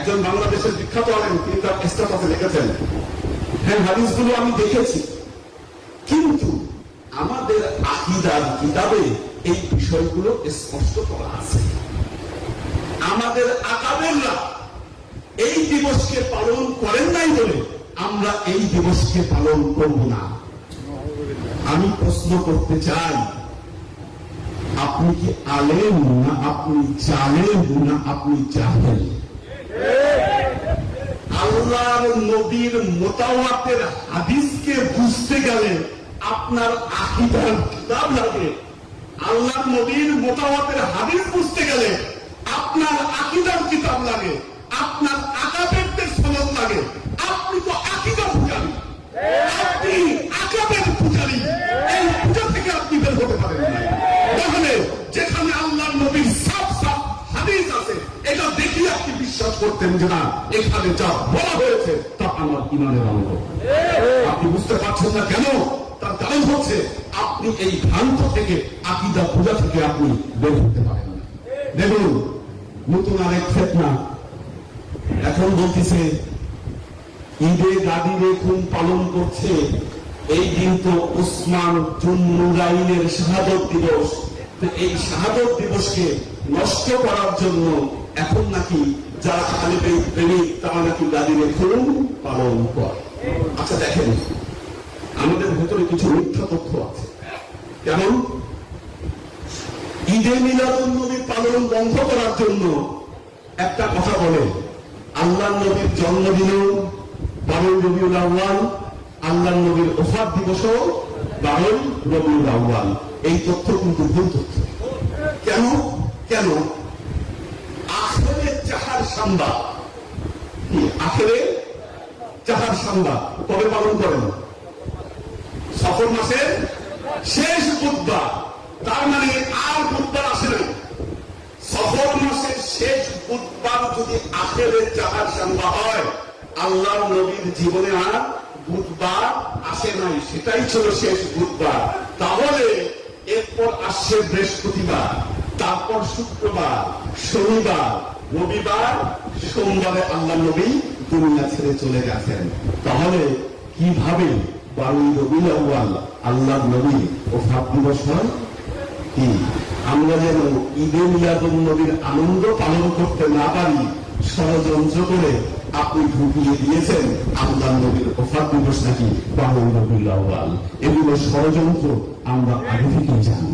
একজন বাংলাদেশের বিখ্যাত আলেম, তিনি তার স্ট্যাটাসে লিখেছেন, হ্যাঁ হাদিসগুলো আমি দেখেছি, কিন্তু আমাদের আকীদার কিতাবে এই বিষয়গুলো স্পষ্ট করা আছে। আমাদের আকাবেররা এই দিবসকে পালন করেন নাই বলে আমরা এই দিবসকে পালন করব না। আমি প্রশ্ন করতে চাই, আপনি কি আলেম না আপনি জালেম না আপনি জাহেল? আল্লাহর নবীর মুতাওয়াতির হাদিসকে বুঝতে গেলে আপনার আকীদার কিতাব লাগে। আল্লাহর নবীর মুতাওয়াতির হাদিস বুঝতে গেলে আপনার আকীদার কিতাব লাগে, আপনার আকাবেরদের সনদ লাগে। আপনি তো আকীদা পূজারী, আপনি আকাবের পূজারী। এই পূজা থেকে আপনি বের হতে পারেন না। তাহলে যেখানে আল্লাহর নবীর সাফ সাফ হাদিস আছে, এটা দেখি আপনি বিশ্বাস করতেন যে না, এখানে যা বলা হয়েছে তা আমার ঈমানের অঙ্গ। আপনি বুঝতে পারছেন না কেন? তার কারণ হচ্ছে আপনি এই ভ্রান্ত থেকে, আকীদা পূজা থেকে আপনি বের হতে পারেন না। দেখুন, নতুন আরেক ফিতনা এখন বলতেছে ঈদে গাদিরে খুন পালন করছে। এই দিন তো উসমান জুন্নুরাইনের শাহাদত দিবস। এই শাহাদত দিবসকে নষ্ট করার জন্য এখন নাকি যারা আলেমের প্রেমিক তারা নাকি গাদিরে খুন পালন করে। আচ্ছা দেখেন, আমাদের ভেতরে কিছু মিথ্যা তথ্য আছে। কেমন? ঈদে মিলাদুন নবী পালন বন্ধ করার জন্য একটা কথা বলে, আল্লাহর নবীর জন্মদিনও 12 রবিউল আউয়াল, আল্লাহর নবীর ওফাত দিবসও 12 রবিউল আউয়াল। এই তথ্য কিন্তু ভুল তথ্য। কেন? কেন? আখেরে চাহার সাম্বা, আখেরে চাহার সাম্বা কবে পালন করেন? সফর মাসের শেষ বুধবার। তার মানে আর বুধবার আসে না। সফর মাসের শেষ বুধবার যদি আখেরে চাহার সাম্বা হয়, আল্লাহর নবীর জীবনে আর বুধবার আসে নাই, সেটাই ছিল শেষ বুধবার। তাহলে এরপর আসছে বৃহস্পতিবার, তারপর শুক্রবার, শনিবার, রবিবার, সোমবারে আল্লাহ নবী দুনিয়া ছেড়ে চলে গেছেন। তাহলে কিভাবে 12 রবিউল আউয়াল আল্লাহর নবী ওফাত দিবস হয়? কি আমরা যেন ঈদে মিলাদুন নবীর আনন্দ পালন করতে না পারি, ষড়যন্ত্র করে আপনি ঢুকিয়ে দিয়েছেন আল্লাহর নবীর ওফাত দিবস নাকি 12 রবিউল আউয়াল। এগুলো ষড়যন্ত্র আমরা আগে থেকেই জানি।